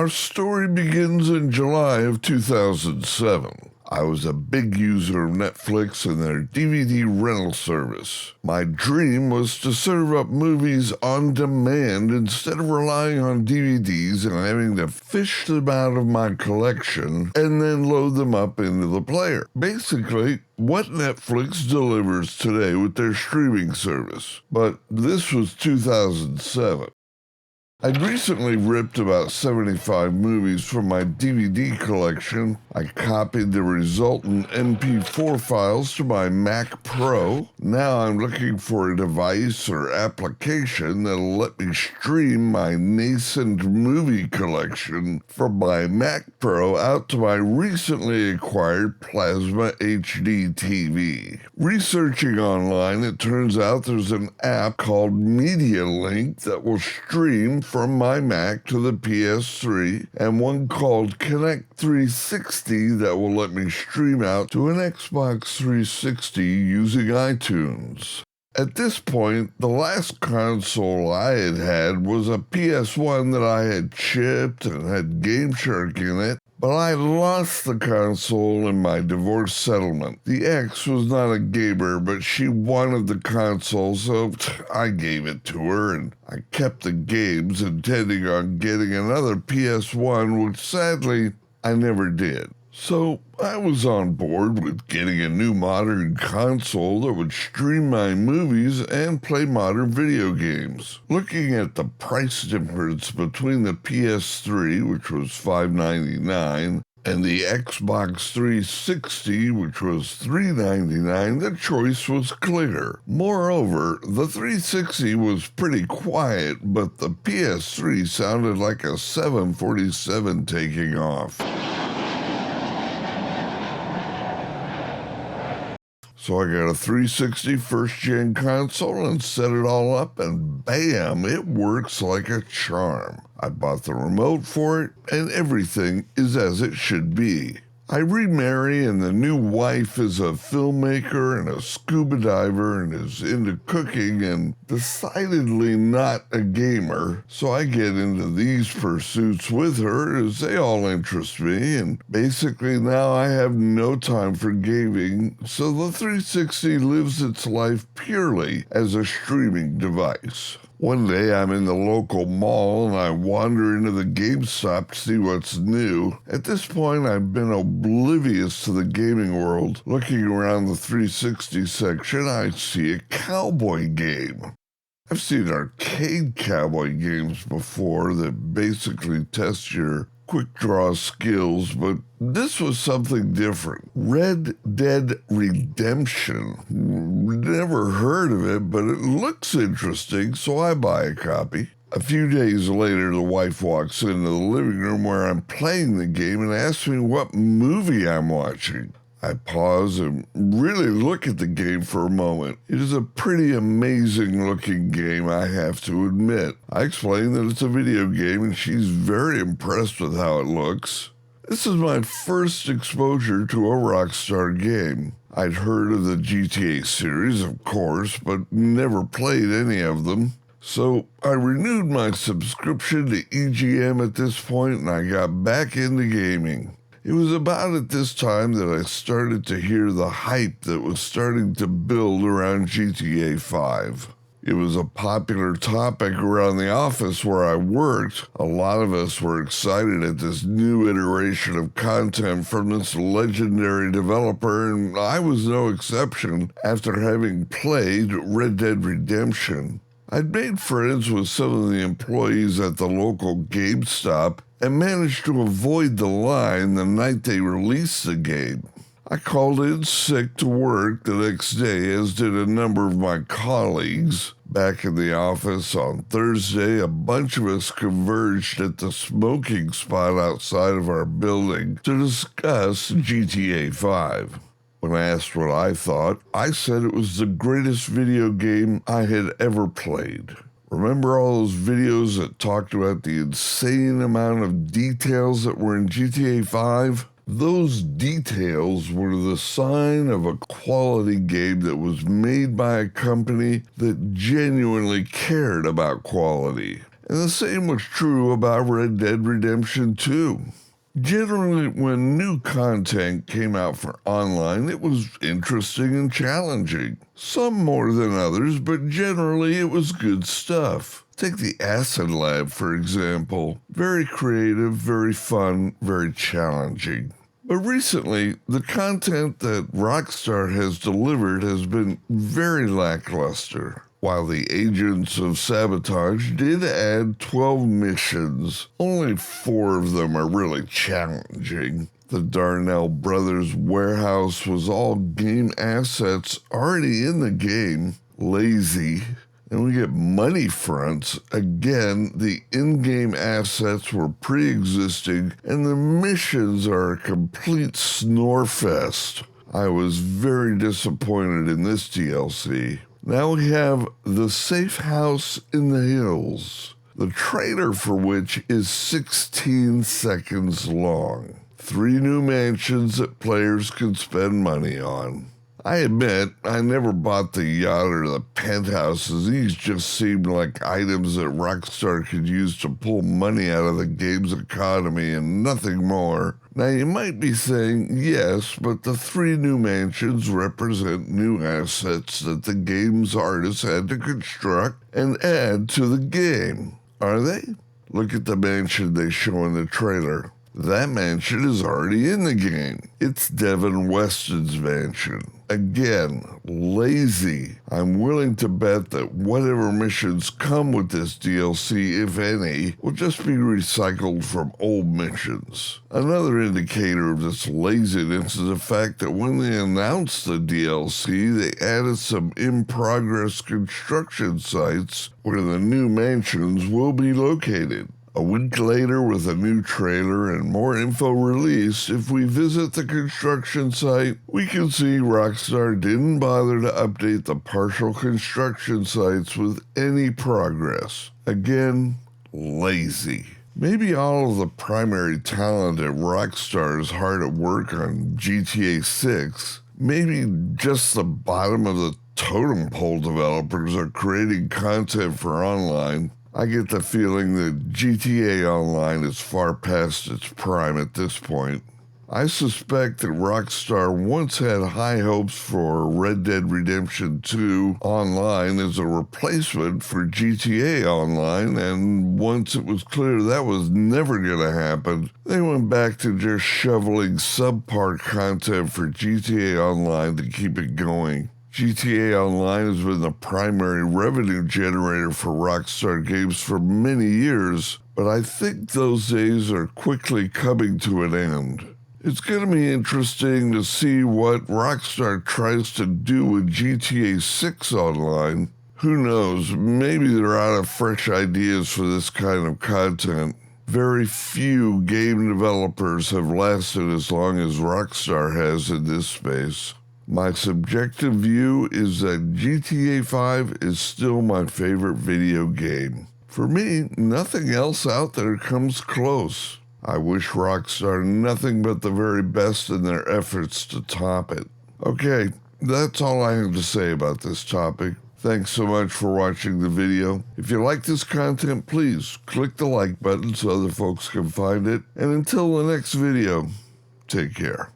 Our story begins in July of 2007. I was a big user of Netflix and their DVD rental service. My dream was to serve up movies on demand instead of relying on DVDs and having to fish them out of my collection and then load them up into the player. Basically, what Netflix delivers today with their streaming service. But this was 2007. I'd recently ripped about 75 movies from my DVD collection. I copied the resultant MP4 files to my Mac Pro. Now I'm looking for a device or application that'll let me stream my nascent movie collection from my Mac Pro out to my recently acquired Plasma HD TV. Researching online, it turns out there's an app called Media Link that will stream from my Mac to the PS3, and one called Connect 360 that will let me stream out to an Xbox 360 using iTunes. At this point, the last console I had was a PS1 that I had chipped and had Game Shark in it, but I lost the console in my divorce settlement. The ex was not a gamer, but she wanted the console, so I gave it to her, and I kept the games, intending on getting another PS1, which sadly I never did. So I was on board with getting a new modern console that would stream my movies and play modern video games. Looking at the price difference between the PS3, which was $599, and the Xbox 360, which was $399, the choice was clear. Moreover, the 360 was pretty quiet, but the PS3 sounded like a 747 taking off. So I got a 360 first-gen console and set it all up, and bam, it works like a charm. I bought the remote for it, and everything is as it should be. I remarry, and the new wife is a filmmaker and a scuba diver and is into cooking and decidedly not a gamer, so I get into these pursuits with her as they all interest me, and basically now I have no time for gaming, so the 360 lives its life purely as a streaming device. One day I'm in the local mall and I wander into the GameStop to see what's new. At this point, I've been oblivious to the gaming world. Looking around the 360 section, I see a cowboy game. I've seen arcade cowboy games before that basically test your quick draw skills, but this was something different. Red Dead Redemption. Never heard of it, but it looks interesting, so I buy a copy. A few days later, the wife walks into the living room where I'm playing the game and asks me what movie I'm watching. I pause and really look at the game for a moment. It is a pretty amazing looking game, I have to admit. I explain that it's a video game and she's very impressed with how it looks. This is my first exposure to a Rockstar game. I'd heard of the GTA series, of course, but never played any of them. So I renewed my subscription to EGM at this point and I got back into gaming. It was about at this time that I started to hear the hype that was starting to build around GTA 5. It was a popular topic around the office where I worked. A lot of us were excited at this new iteration of content from this legendary developer, and I was no exception after having played Red Dead Redemption. I'd made friends with some of the employees at the local GameStop and managed to avoid the line the night they released the game. I called in sick to work the next day, as did a number of my colleagues. Back in the office on Thursday, a bunch of us converged at the smoking spot outside of our building to discuss GTA 5. When asked what I thought, I said it was the greatest video game I had ever played. Remember all those videos that talked about the insane amount of details that were in GTA 5? Those details were the sign of a quality game that was made by a company that genuinely cared about quality. And the same was true about Red Dead Redemption 2. Generally, when new content came out for online, it was interesting and challenging. Some more than others, but generally it was good stuff. Take the Acid Lab, for example. Very creative, very fun, very challenging. But recently, the content that Rockstar has delivered has been very lackluster. While the Agents of Sabotage did add 12 missions, only 4 of them are really challenging. The Darnell Brothers warehouse was all game assets already in the game, lazy. And we get money fronts. Again, the in-game assets were pre-existing, and the missions are a complete snore fest. I was very disappointed in this DLC. Now we have The Safe House in the Hills, the trailer for which is 16 seconds long. 3 new mansions that players can spend money on. I admit, I never bought the yacht or the penthouses. These just seemed like items that Rockstar could use to pull money out of the game's economy and nothing more. Now you might be saying, yes, but the 3 new mansions represent new assets that the game's artists had to construct and add to the game. Are they? Look at the mansion they show in the trailer. That mansion is already in the game. It's Devin Weston's mansion. Again, lazy. I'm willing to bet that whatever missions come with this DLC, if any, will just be recycled from old missions. Another indicator of this laziness is the fact that when they announced the DLC, they added some in-progress construction sites where the new mansions will be located. A week later, with a new trailer and more info released, if we visit the construction site, we can see Rockstar didn't bother to update the partial construction sites with any progress. Again, lazy. Maybe all of the primary talent at Rockstar is hard at work on GTA 6. Maybe just the bottom of the totem pole developers are creating content for online. I get the feeling that GTA Online is far past its prime at this point. I suspect that Rockstar once had high hopes for Red Dead Redemption 2 Online as a replacement for GTA Online, and once it was clear that was never going to happen, they went back to just shoveling subpar content for GTA Online to keep it going. GTA Online has been the primary revenue generator for Rockstar Games for many years, but I think those days are quickly coming to an end. It's going to be interesting to see what Rockstar tries to do with GTA 6 Online. Who knows, maybe they're out of fresh ideas for this kind of content. Very few game developers have lasted as long as Rockstar has in this space. My subjective view is that GTA 5 is still my favorite video game. For me, nothing else out there comes close. I wish Rockstar nothing but the very best in their efforts to top it. Okay, that's all I have to say about this topic. Thanks so much for watching the video. If you like this content, please click the like button so other folks can find it. And until the next video, take care.